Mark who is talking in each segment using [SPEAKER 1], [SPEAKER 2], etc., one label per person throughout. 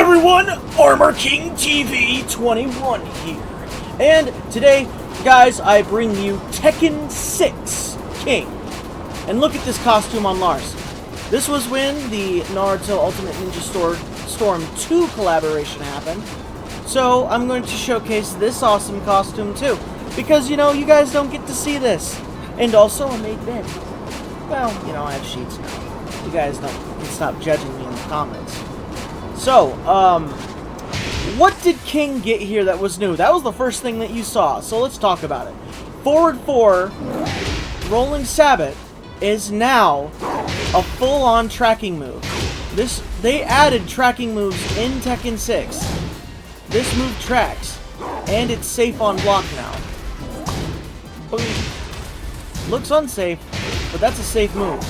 [SPEAKER 1] everyone, Armor King TV 21 here. And today, guys, I bring you Tekken 6 King. And look at this costume on Lars. This was when the Naruto Ultimate Ninja Storm 2 collaboration happened. So I'm going to showcase this awesome costume too. Because, you know, you guys don't get to see this. And also, I made Ben. Well, you know, I have sheets now. You guys can stop judging me in the comments. So, what did King get here that was new? That was the first thing that you saw, so let's talk about it. Forward 4, Rolling Sabbath, is now a full-on tracking move. They added tracking moves in Tekken 6. This move tracks, and it's safe on block now. Boom. Looks unsafe, but that's a safe move.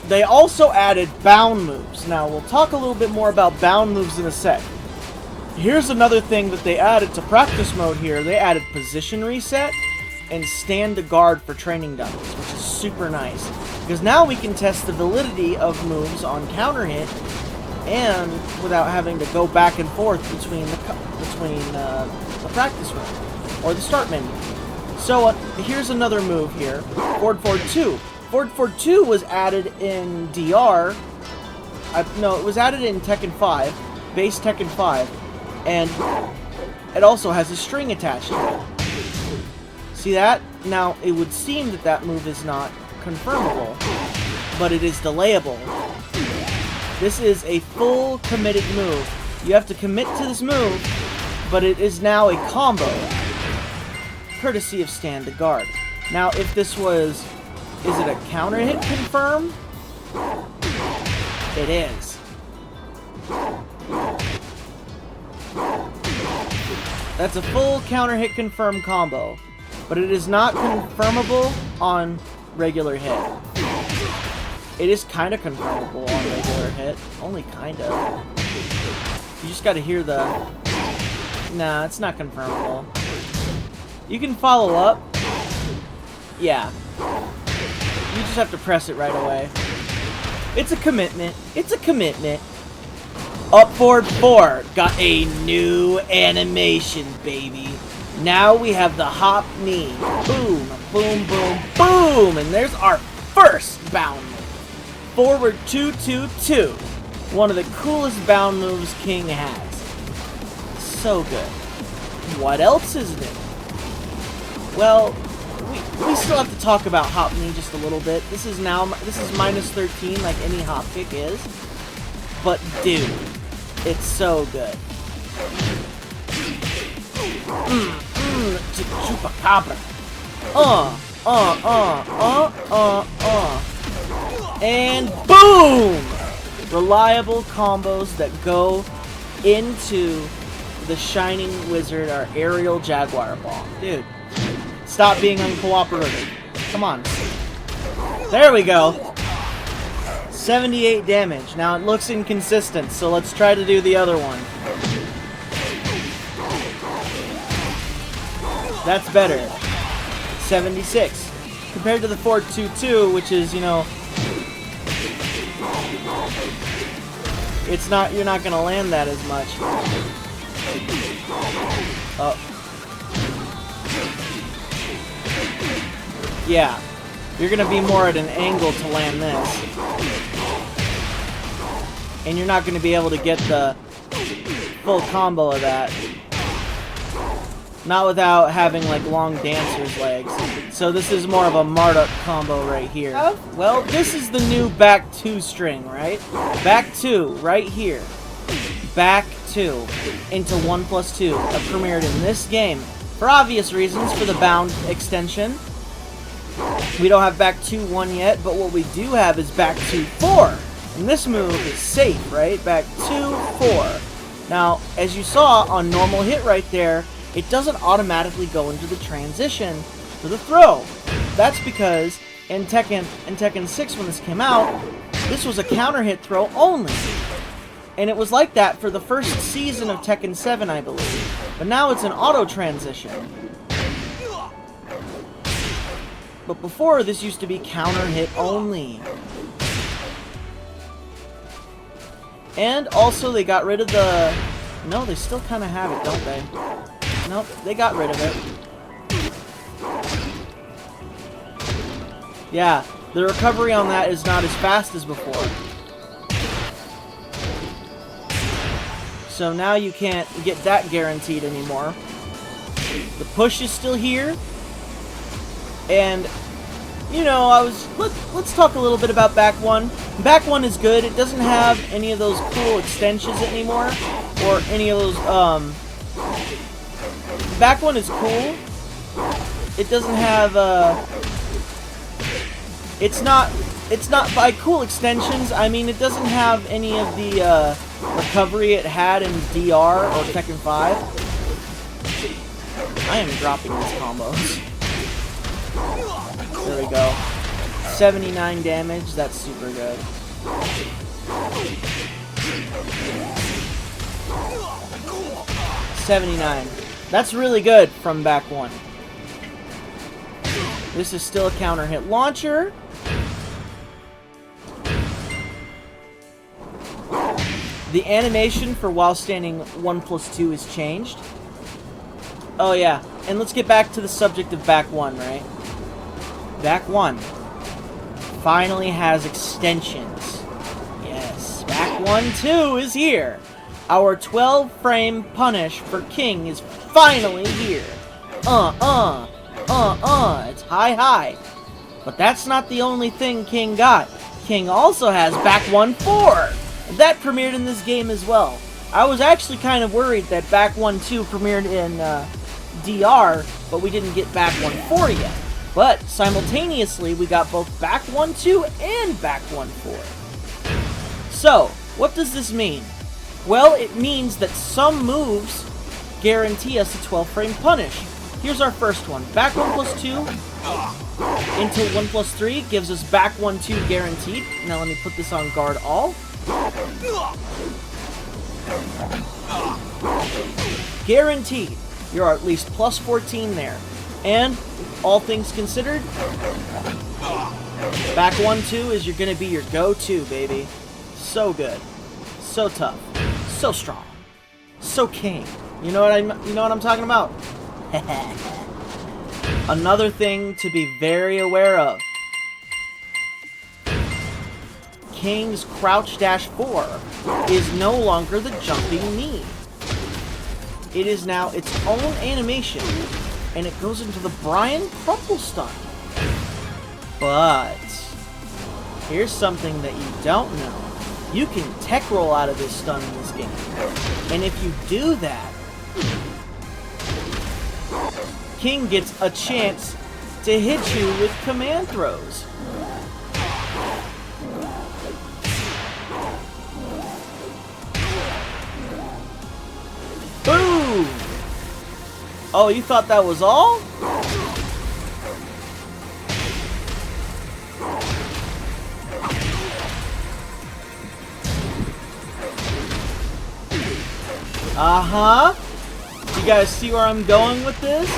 [SPEAKER 1] They also added bound moves. Now, we'll talk a little bit more about bound moves in a sec. Here's another thing that they added to practice mode here. They added position reset and stand to guard for training dummies, which is super nice. Because now we can test the validity of moves on counter hit and without having to go back and forth between the practice room or the start menu. So here's another move here. Forward 4-2. Forward 4-2 was added in DR. No, it was added in Tekken 5, base Tekken 5, and it also has a string attached to it. See that? Now, it would seem that that move is not confirmable, but it is delayable. This is a full committed move. You have to commit to this move, but it is now a combo, courtesy of stand to guard. Now, if this was... Is it a counter hit confirm? It is. That's a full counter hit confirm combo, but it is not confirmable on regular hit. It is kind of confirmable on regular hit, only kind of. You just got to hear the... Nah, it's not confirmable. You can follow up. Yeah. You just have to press it right away. It's a commitment. It's a commitment. Up forward 4 got a new animation, baby. Now we have the hop knee. Boom, boom, boom, boom. And there's our first bound move. Forward 2-2-2. One of the coolest bound moves King has. So good. What else is new? Well, we still have to talk about hop knee just a little bit. This is minus 13 like any hop kick is. But dude, it's so good. Chupacabra. And boom! Reliable combos that go into the Shining Wizard or Aerial Jaguar Ball. Dude. Stop being uncooperative. Come on. There we go. 78 damage. Now it looks inconsistent, so let's try to do the other one. That's better. 76. Compared to the 4-2-2, which is, you know... You're not gonna land that as much. Oh. Yeah, you're going to be more at an angle to land this. And you're not going to be able to get the full combo of that. Not without having, like, long dancer's legs. So this is more of a Marduk combo right here. Well, this is the new back 2 string, right? Back 2, right here. Back 2 into 1+2. That premiered in this game. For obvious reasons, for the bound extension. We don't have back 2-1 yet, but what we do have is back 2-4. And this move is safe, right? Back 2-4. Now, as you saw on normal hit right there, it doesn't automatically go into the transition for the throw. That's because in Tekken 6 when this came out, this was a counter hit throw only. And it was like that for the first season of Tekken 7, I believe. But now it's an auto transition. But before, this used to be counter hit only. And also they got rid of the... No, they still kind of have it, don't they? Nope, they got rid of it. Yeah, the recovery on that is not as fast as before. So now you can't get that guaranteed anymore. The push is still here. And, you know, let's talk a little bit about back one. Back one is good. It doesn't have any of those cool extensions anymore. Or any of those, back one is cool. It doesn't have, it's not by cool extensions, I mean it doesn't have any of the, recovery it had in DR or Tekken 5. I am dropping these combos. There we go. 79 damage, that's super good. $79. That's really good from back one. This is still a counter hit launcher. The animation for while standing 1+2 is changed. Oh yeah, and let's get back to the subject of back one, right? Back one finally has extensions. Yes, back one too is here. Our 12-frame punish for King is finally here. It's high. But that's not the only thing King got. King also has back 1-4. That premiered in this game as well. I was actually kind of worried that back 1-2 premiered in DR, but we didn't get back 1-4 yet. But simultaneously, we got both back 1-2 and back 1-4. So, what does this mean? Well, it means that some moves guarantee us a 12-frame punish. Here's our first one. Back 1+2 into 1+3 gives us back 1-2 guaranteed. Now let me put this on guard all. Guaranteed. You're at least plus 14 there. And, all things considered, back 1-2 is gonna be your go-to, baby. So good. So tough. So strong. So King. You know what I'm talking about? Another thing to be very aware of. King's crouch dash 4 is no longer the jumping knee. It is now its own animation, and it goes into the Brian Crumple stun. But here's something that you don't know. You can tech roll out of this stun in this game. And if you do that, King gets a chance to hit you with command throws. Boom! Oh, you thought that was all? Uh-huh. You guys see where I'm going with this?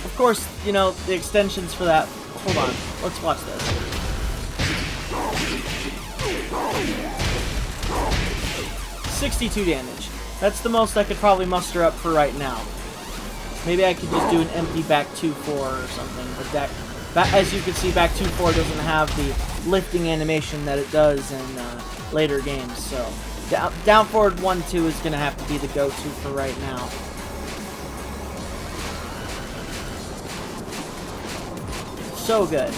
[SPEAKER 1] Of course, you know, the extensions for that. Hold on. Let's watch this. $62 damage. That's the most I could probably muster up for right now. Maybe I could just do an empty back 2-4 or something. But that, as you can see, back 2-4 doesn't have the lifting animation that it does in later games. So down forward 1-2 is going to have to be the go-to for right now. So good.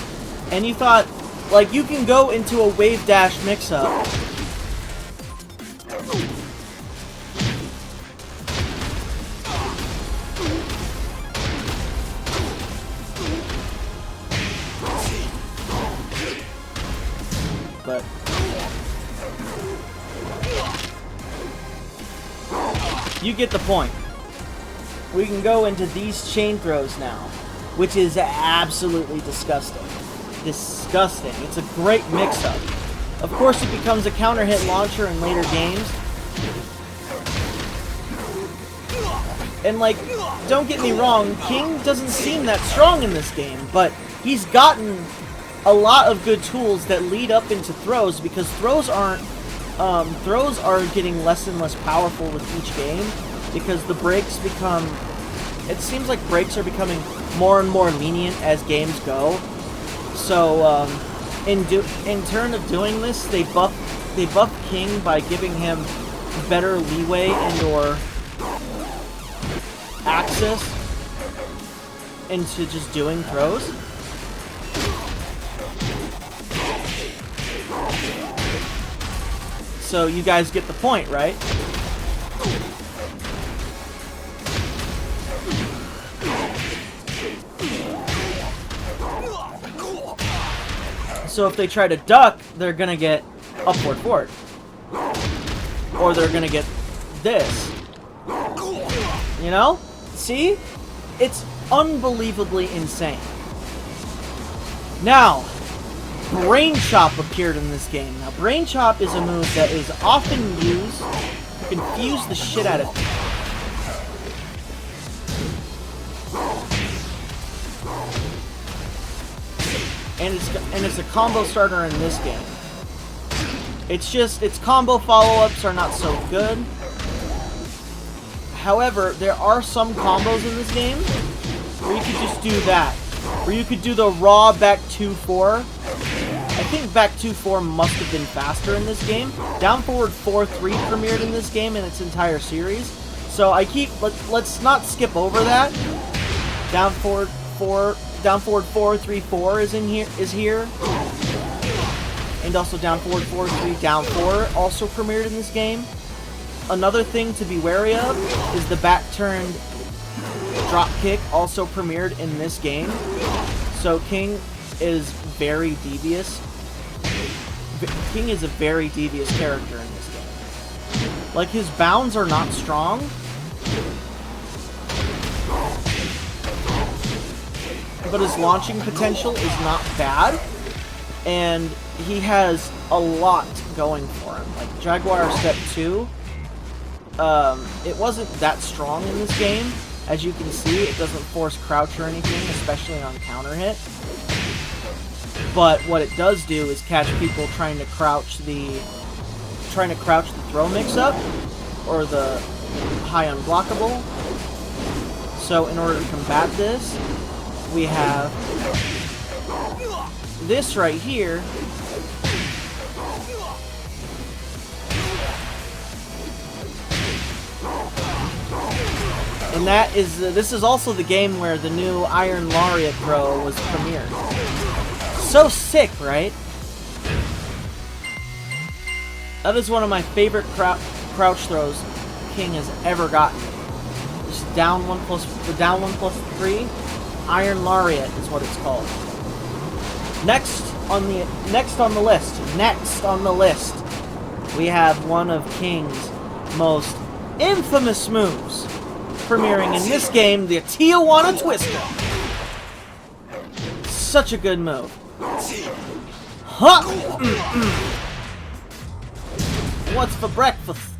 [SPEAKER 1] And you thought, like, you can go into a wave dash mix-up. But you get the point. We can go into these chain throws now, which is absolutely disgusting. Disgusting. It's a great mix-up. Of course, it becomes a counter-hit launcher in later games. And, like, don't get me wrong, King doesn't seem that strong in this game, but he's gotten a lot of good tools that lead up into throws, because throws are getting less and less powerful with each game, because the breaks become, it seems like breaks are becoming more and more lenient as games go. So in turn of doing this, they buff King by giving him better leeway and or access into just doing throws. So you guys get the point, right? So if they try to duck, they're gonna get upward forward. Or they're gonna get this. You know? See? It's unbelievably insane. Now, Brain Chop appeared in this game. Now, Brain Chop is a move that is often used to confuse the shit out of people. And it's a combo starter in this game. It's just, its combo follow-ups are not so good. However, there are some combos in this game where you could just do that. Where you could do the raw back 2-4. I think back 2-4 must have been faster in this game. Down forward 4-3 premiered in this game in its entire series. So let's not skip over that. Down forward 4-3-4 is here. And also down forward 4-3 down 4 also premiered in this game. Another thing to be wary of is the back turned drop kick also premiered in this game. So King is very devious. King is a very devious character in this game. Like, his bounds are not strong. But his launching potential is not bad. And he has a lot going for him. Like, Jaguar Step 2, it wasn't that strong in this game. As you can see, it doesn't force crouch or anything, especially on counter hit. But what it does do is catch people trying to crouch the throw mix-up, or the high unblockable. So in order to combat this, we have this right here. And that is, this is also the game where the new Iron Lariat throw was premiered. So sick, right? That is one of my favorite crouch throws King has ever gotten. Just down 1+3. Iron Lariat is what it's called. Next on the list, we have one of King's most infamous moves, premiering in this game, the Tijuana Twister. Such a good move. Huh? What's for breakfast?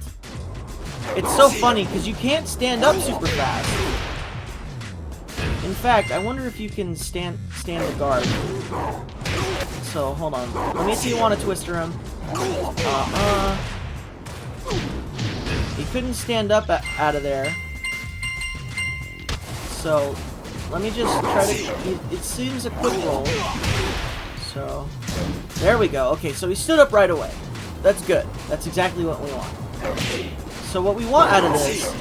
[SPEAKER 1] It's so funny because you can't stand up super fast. In fact, I wonder if you can stand the guard. So hold on. Let me see. You want to Twister him? He couldn't stand up out of there. So let me just try to. It seems a quick roll. So there we go. Okay, so he stood up right away. That's good. That's exactly what we want. So what we want out of this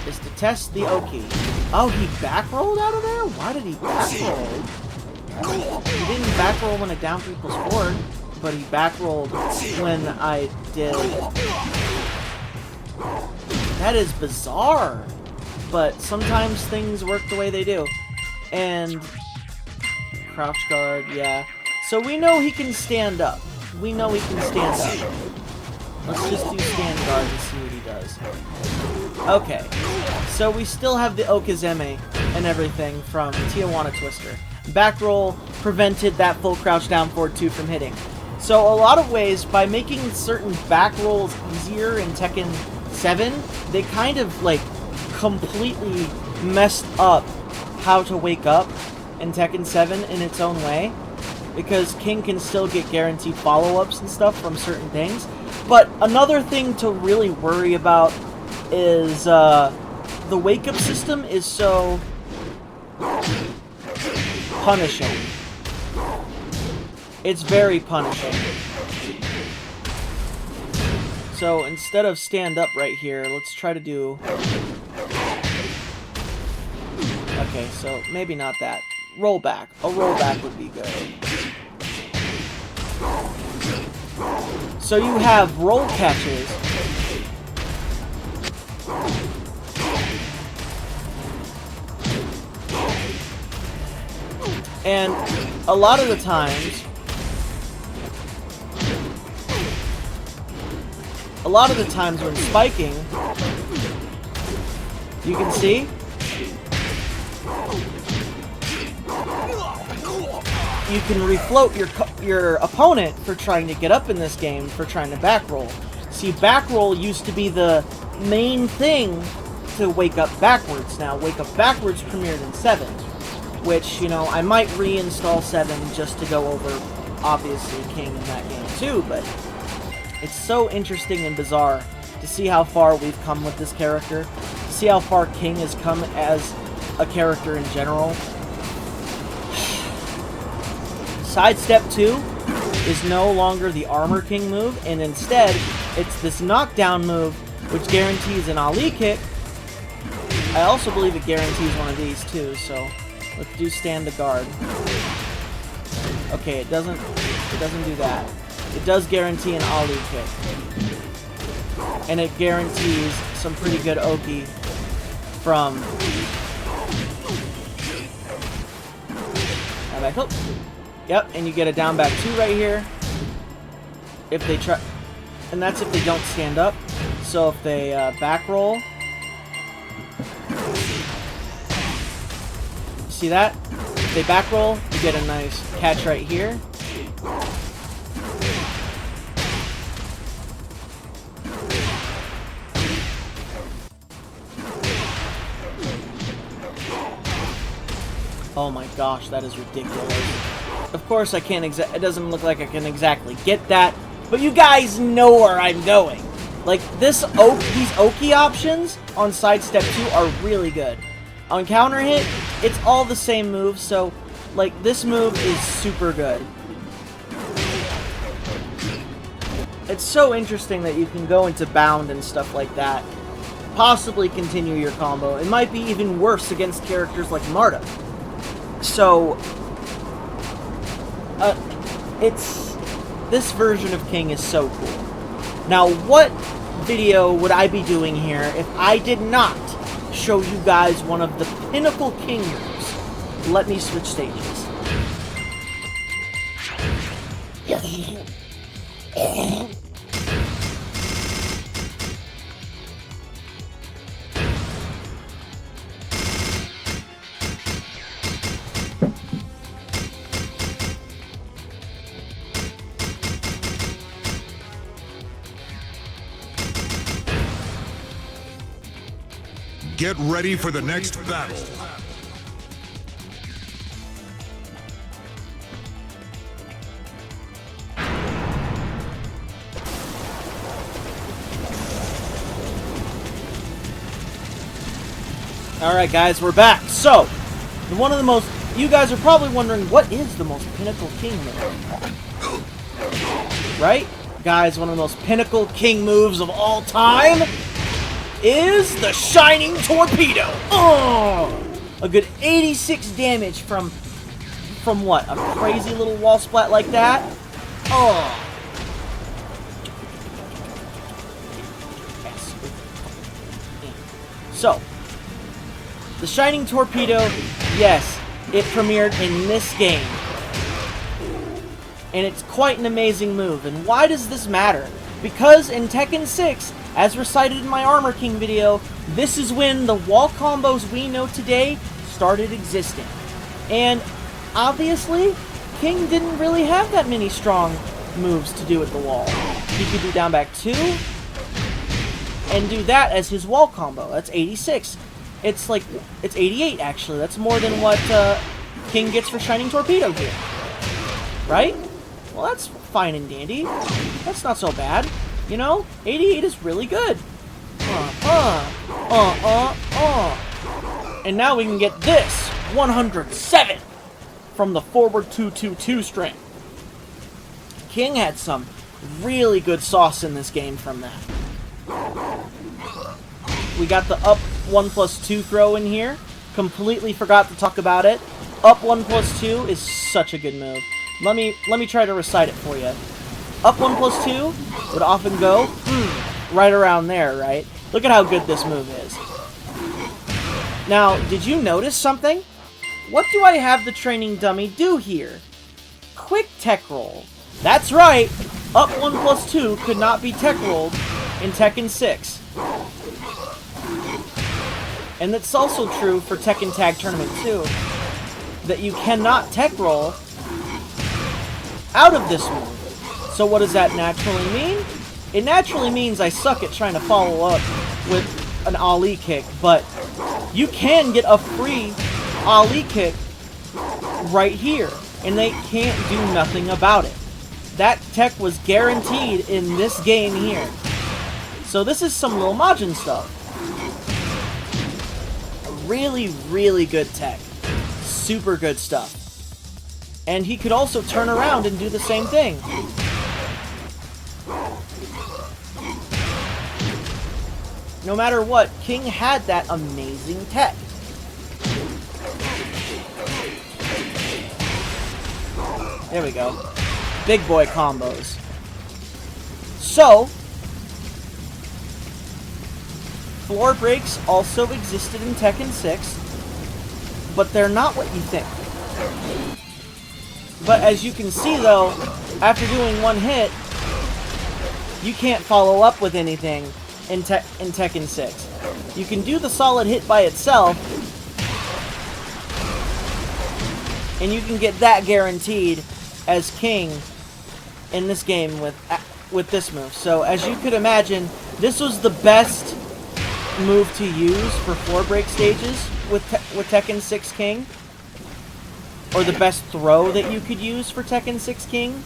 [SPEAKER 1] is to test the Oki. Oh, he back rolled out of there? Why did he back roll? He didn't back roll when a down 3+4, but he back rolled when I did. That is bizarre. But sometimes things work the way they do. And crouch guard, yeah. So we know he can stand up. We know he can stand up. Let's just do stand guard and see what he does. Okay. So we still have the okizeme and everything from Tijuana Twister. Back roll prevented that full crouch down forward 2 from hitting. So a lot of ways, by making certain back rolls easier in Tekken 7, they kind of like completely messed up how to wake up in Tekken 7 in its own way, because King can still get guaranteed follow-ups and stuff from certain things. But another thing to really worry about is the wake-up system is so punishing. It's very punishing. So instead of stand up right here, let's try to do... Okay, so maybe not that. Roll back. A roll back would be good. So you have roll catches. And a lot of the times... when spiking, you can see you can refloat your opponent for trying to get up in this game, for trying to back roll. See, back roll used to be the main thing to wake up backwards. Now, wake up backwards premiered in 7, which, you know, I might reinstall 7 just to go over, obviously, King in that game too, but it's so interesting and bizarre to see how far we've come with this character, to see how far King has come as a character in general. Sidestep 2 is no longer the Armor King move, and instead, it's this knockdown move, which guarantees an Ali kick. I also believe it guarantees one of these too, so let's do stand to guard. Okay, it doesn't do that. It does guarantee an Ali kick. And it guarantees some pretty good Oki from... Down back hook. Yep, and you get a down back 2 right here. If they try... And that's if they don't stand up. So if they back roll... See that? If they back roll, you get a nice catch right here. Oh my gosh, that is ridiculous. Of course, I can't it doesn't look like I can exactly get that, but you guys know where I'm going. Like, these Oki options on Sidestep 2 are really good. On counter hit, it's all the same move, so, like, this move is super good. It's so interesting that you can go into bound and stuff like that. Possibly continue your combo. It might be even worse against characters like Marta. So, this version of King is so cool. Now, what video would I be doing here if I did not show you guys one of the pinnacle King moves? Let me switch stages.
[SPEAKER 2] Get ready for the next battle.
[SPEAKER 1] Alright guys, we're back. So, one of the most... You guys are probably wondering, what is the most pinnacle King move? Right? Guys, one of the most pinnacle King moves of all time is the Shining Torpedo. Oh! A good 86 damage from what? A crazy little wall splat like that? Oh! So, the Shining Torpedo, yes, it premiered in this game. And it's quite an amazing move. And why does this matter? Because in Tekken 6, as recited in my Armor King video, this is when the wall combos we know today started existing. And obviously, King didn't really have that many strong moves to do at the wall. He could do down back 2 and do that as his wall combo. That's 86. It's 88 actually. That's more than what King gets for shining torpedo here. Right? Well, that's fine and dandy. That's not so bad. You know, 88 is really good. And now we can get this 107 from the forward 222 string. King had some really good sauce in this game from that. We got the up 1+2 throw in here. Completely forgot to talk about it. Up 1+2 is such a good move. Let me try to recite it for you. Up 1+2 would often go right around there, right? Look at how good this move is. Now, did you notice something? What do I have the training dummy do here? Quick tech roll. That's right! Up 1+2 could not be tech rolled in Tekken 6. And that's also true for Tekken Tag Tournament 2. That you cannot tech roll out of this move. So what does that naturally mean? It naturally means I suck at trying to follow up with an Ali kick, but you can get a free Ali kick right here, and they can't do nothing about it. That tech was guaranteed in this game here. So this is some Lil Majin stuff. Really, really good tech. Super good stuff. And he could also turn around and do the same thing. No matter what, King had that amazing tech. There we go. Big boy combos. So, floor breaks also existed in Tekken 6, but they're not what you think. But as you can see though, after doing one hit, you can't follow up with anything in Tekken 6. You can do the solid hit by itself, and you can get that guaranteed as King in this game with this move. So as you could imagine, this was the best move to use for floor break stages with Tekken 6 King. Or the best throw that you could use for Tekken 6 King.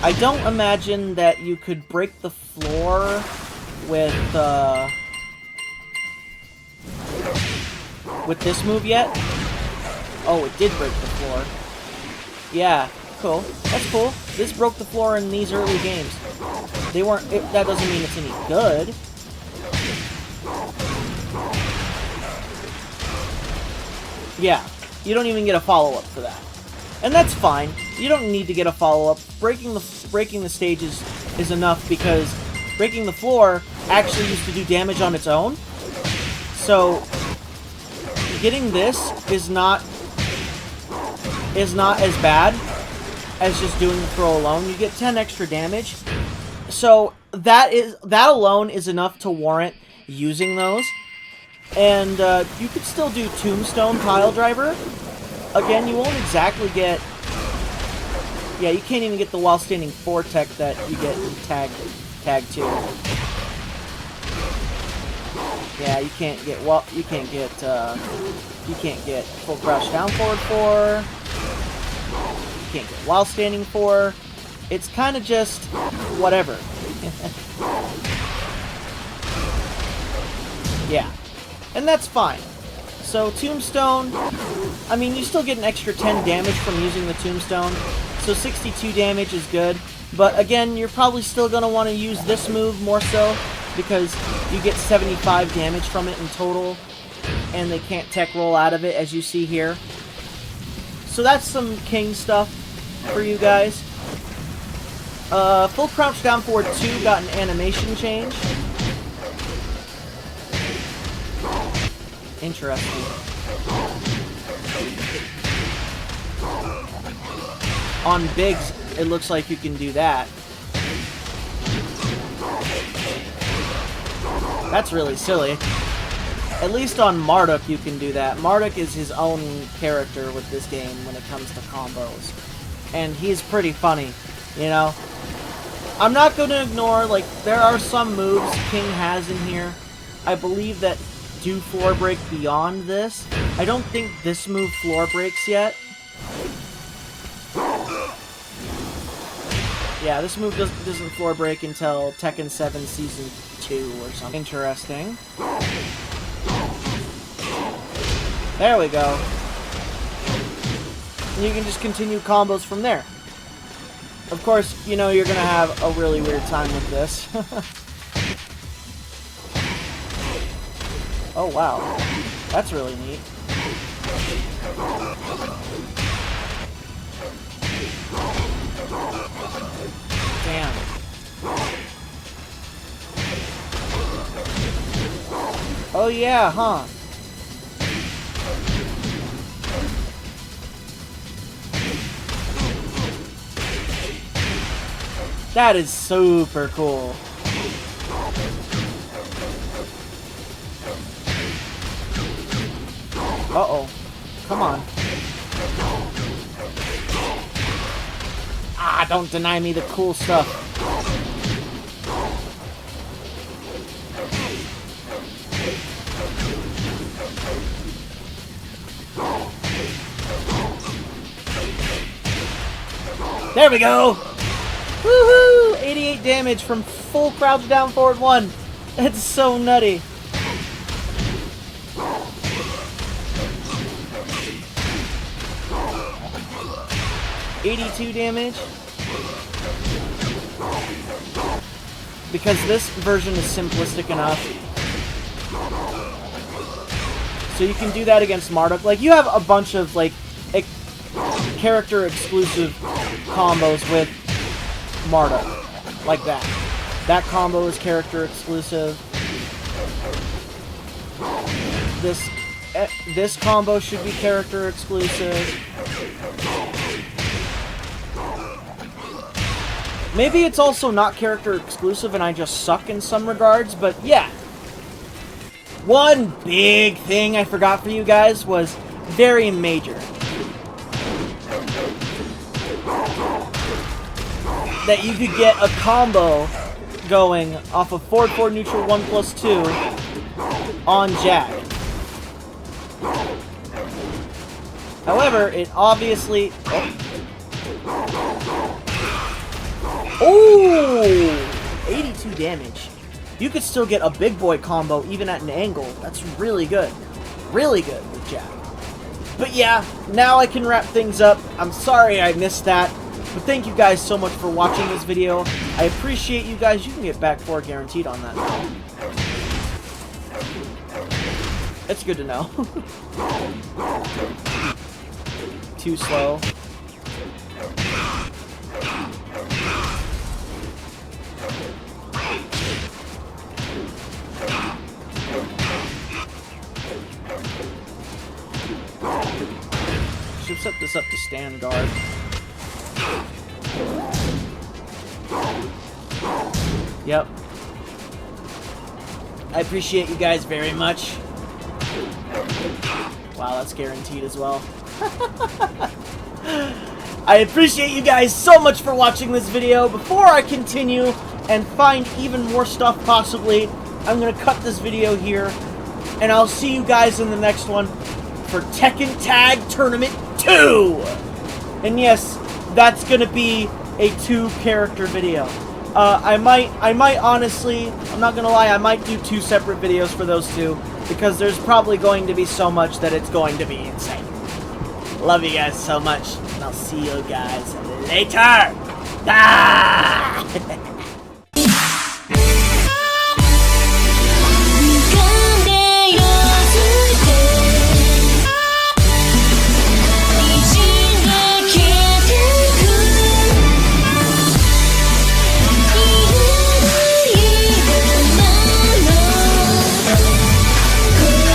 [SPEAKER 1] I don't imagine that you could break the floor with this move yet. Oh, it did break the floor. Yeah, cool. That's cool. This broke the floor in these early games. They weren't. That doesn't mean it's any good. Yeah, you don't even get a follow-up for that. And that's fine. You don't need to get a follow-up. Breaking the stages is enough because breaking the floor actually used to do damage on its own. So getting this is not as bad as just doing the throw alone. You get 10 extra damage. So that alone is enough to warrant using those. And you could still do Tombstone Pile Driver. Again, you won't exactly get... Yeah, you can't even get the while standing 4 tech that you get in Tag 2. Yeah, you can't get full crouch down forward 4. You can't get while standing 4. It's kind of just whatever. Yeah. And that's fine. So, Tombstone, I mean, you still get an extra 10 damage from using the Tombstone, so 62 damage is good. But again, you're probably still going to want to use this move more so, because you get 75 damage from it in total, and they can't tech roll out of it, as you see here. So that's some King stuff for you guys. Full crouch down forward 2 got an animation change. Interesting. On Biggs, it looks like you can do that. That's really silly. At least on Marduk you can do that. Marduk is his own character with this game when it comes to combos. And he's pretty funny, you know? I'm not going to ignore, like, there are some moves King has in here. I believe that do floor break beyond this. I don't think this move floor breaks yet. Yeah, this move doesn't floor break until Tekken 7 Season 2 or something. Interesting. There we go. And you can just continue combos from there. Of course, you know you're gonna have a really weird time with this. Oh wow, that's really neat. Damn. Oh yeah, huh? That is super cool. Uh-oh. Come on. Ah, don't deny me the cool stuff. There we go! Woohoo! 88 damage from full crouch down forward 1. That's so nutty. $82 damage. Because this version is simplistic enough. So you can do that against Marduk. Like, you have a bunch of, like, character exclusive combos with Marduk. Like that. That combo is character exclusive. This combo should be character exclusive. Maybe it's also not character exclusive and I just suck in some regards, but yeah. One big thing I forgot for you guys was very major. That you could get a combo going off of forward neutral 1+2 on Jack. However, it obviously... Oh! 82 damage. You could still get a big boy combo even at an angle. That's really good. Really good with Jack. But yeah, now I can wrap things up. I'm sorry I missed that. But thank you guys so much for watching this video. I appreciate you guys. You can get back 4 guaranteed on that now. It's good to know. Too slow. Should set this up to stand guard. Yep. I appreciate you guys very much. Wow, that's guaranteed as well. I appreciate you guys so much for watching this video. Before I continue and find even more stuff possibly, I'm going to cut this video here. And I'll see you guys in the next one for Tekken Tag Tournament 2! And yes, that's going to be a 2-character video. I might honestly, I'm not gonna lie, I might do 2 separate videos for those 2, because there's probably going to be so much that it's going to be insane. Love you guys so much, and I'll see you guys later! Ah!